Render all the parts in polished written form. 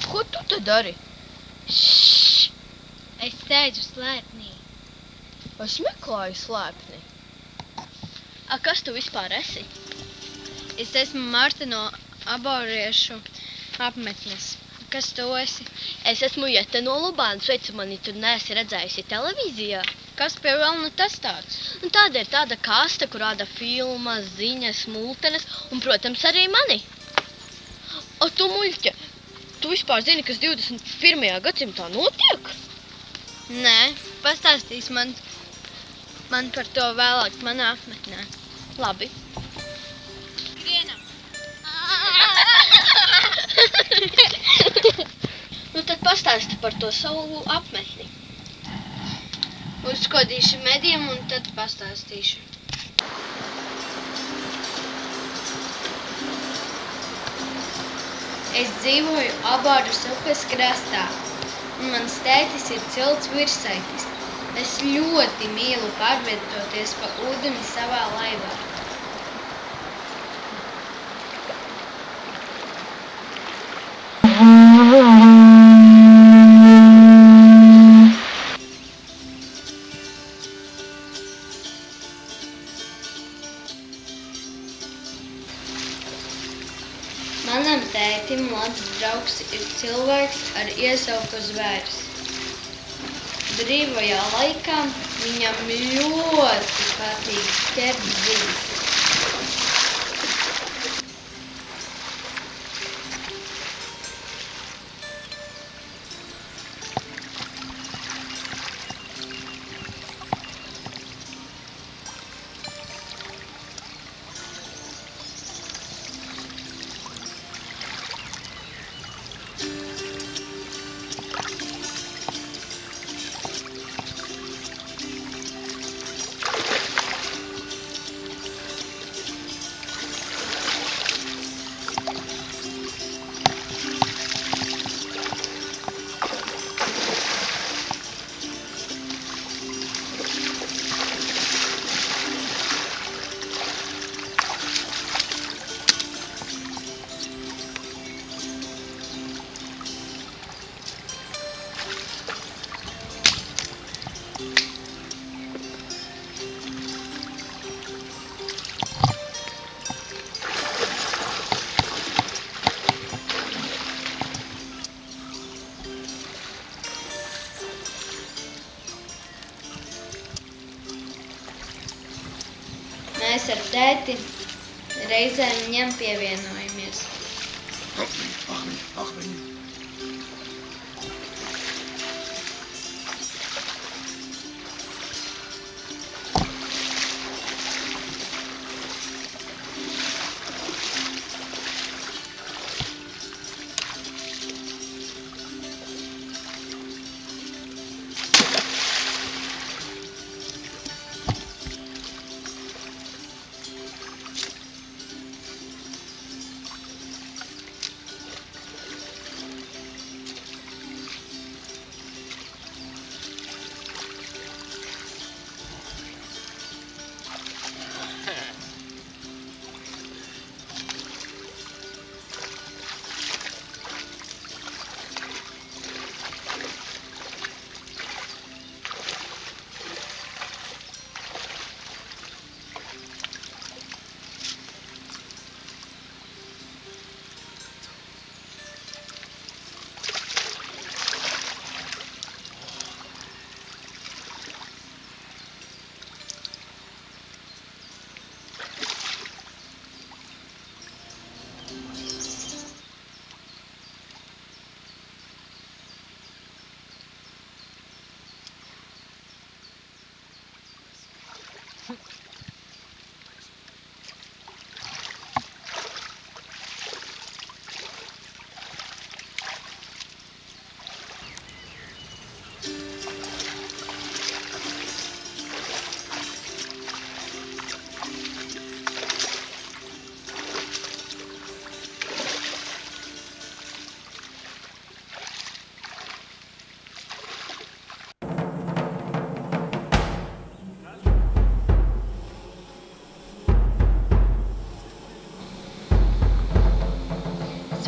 Ko tu te dari? Šš! Es sēžu slēpnī. Es meklēju slēpni. A, kas tu vispār esi? Es esmu Marta no aboriešu apmetnes. Kas tu esi? Es esmu Jete no Lubānas. Vai tu mani tur neesi redzējusi televīzijā? Kas pie velna tas tāds? Tāda ir tāda kaste, kur rāda filmas, ziņas, multenes un, protams, arī mani. O, tu muļķe! Tu vispār zini, kas 21. gadsimtā notiek? Nē, pastāstīs man par to vēlāk manā apmetnē. Labi. Vienam. Nu tad pastāsti par to savu apmetni. Uzkodīšu mediem un tad pastāstīšu. Es dzīvoju Aborus upes krastā, un mans tētis ir Cilts Virsaitis. Es ļoti mīlu pārvietoties pa ūdeni savā laivā. Manam tētim labs draugs ir cilvēks ar iesauku zvērs. Brīvajā laikā viņam ļoti patīk ķert zivis. Mēs ar tēti reizēm viņam pievienojamies.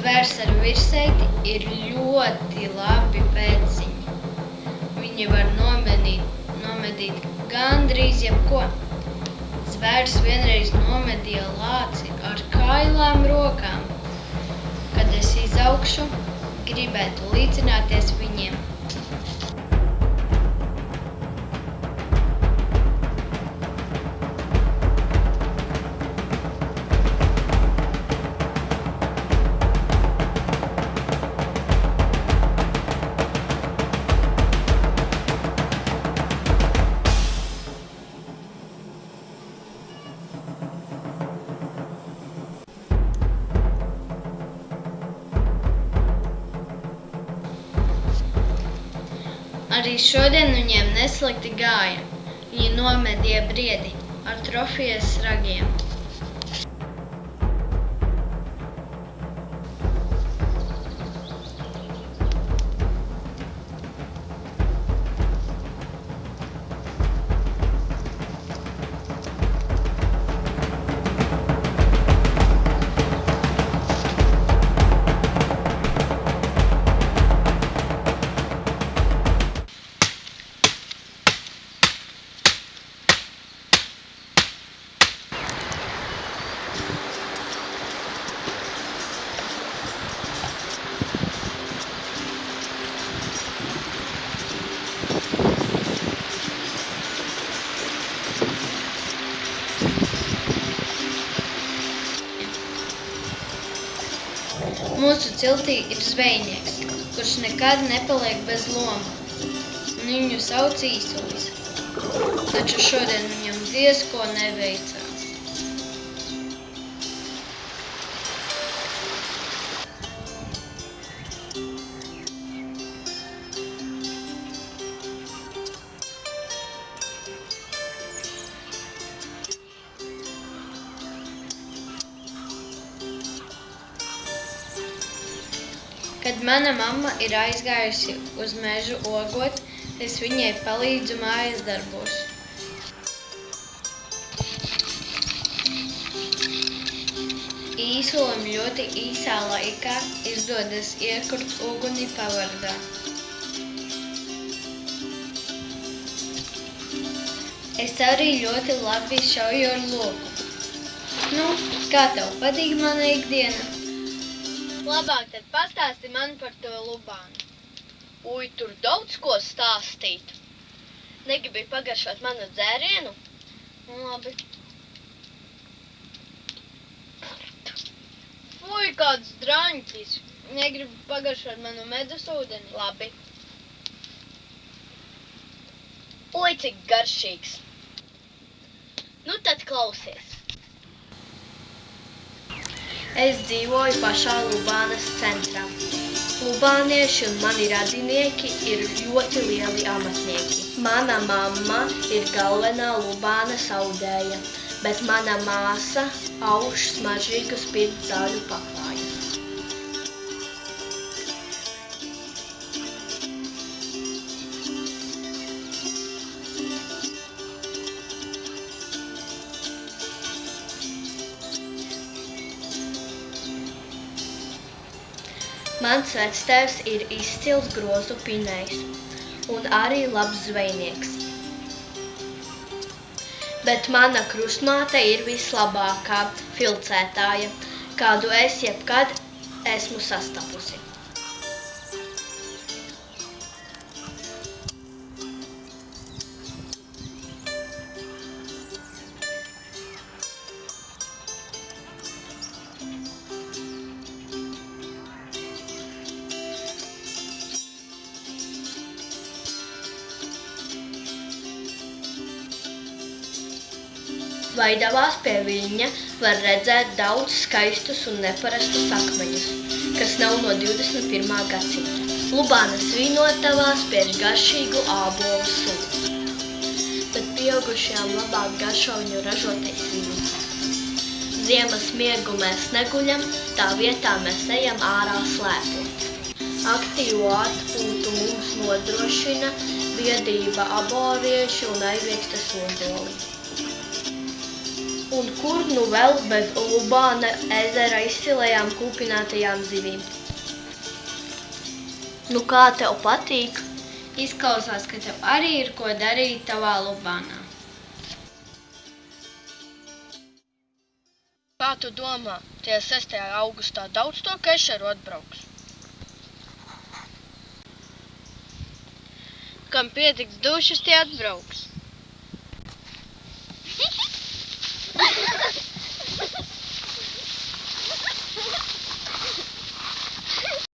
Zvērs ar virsaiti ir ļoti labi pēcziņi. Viņi var nomedīt gandrīz jebko. Zvērs vienreiz nomedīja lāci ar kailām rokām. Kad es izaugšu, gribētu līdzināties viņiem. Arī šodien viņiem neslikti gāja. Viņi nomedīja briedi ar trofijas ragiem. Mūsu ciltī ir zvejnieks, kurš nekad nepaliek bez loma, un viņu sauc Īsulis. Taču šodien viņam diez ko neveicās. Kad mana mamma ir aizgājusi uz mežu ogot, es viņai palīdzu mājas darbos. Īsulim ļoti īsā laikā izdodas iekurt uguni pavardā. Es arī ļoti labi šauju ar loku. Nu, kā tev patīk mana ikdiena? Labāk tad pastāsti man par to Lubānu. Uj, tur daudz ko stāstīt. Negribi pagaršot manu dzērienu? Labi. Uj, kāds draņķis. Negribi pagaršot manu medus ūdeni? Labi. Uj, cik garšīgs. Nu tad klausies. Es dzīvoju pašā Lubānas centrā. Lubānieši un mani radinieki ir ļoti lieli amatnieki. Mana mamma ir galvenā Lubānas audēja, bet mana māsa auž smaržīgu spirtzaļu paklājus. Mans vectēvs ir izcils grozu pinējs un arī labs zvejnieks. Bet mana krustmāte ir vislabākā filcētāja, kādu es jebkad esmu sastapusi. Vaidavās pie viņa var redzēt daudz skaistus un neparastus akmeņus, kas nav no 21. gadsimta. Lubānas vīnotavā spiež garšīgu ābolu sulu, bet pieaugušajām labāk garšo viņu ražotais vīns. Ziemas miegu mēs neguļam, tā vietā mēs ejam ārā slēpot. Aktīvu atpūtu mums nodrošina biedrība aborieši un aizviekstes ozoli. Un kur nu vēl bez Lubāna ezera izcilajām kūpinātajām zivīm? Nu kā tev patīk? Izklausās, ka tev arī ir ko darīt tavā Lubānā. Kā tu domā, tie 6. augustā daudz to kešeru atbrauks? Kam pietiks dušas, tie atbrauks.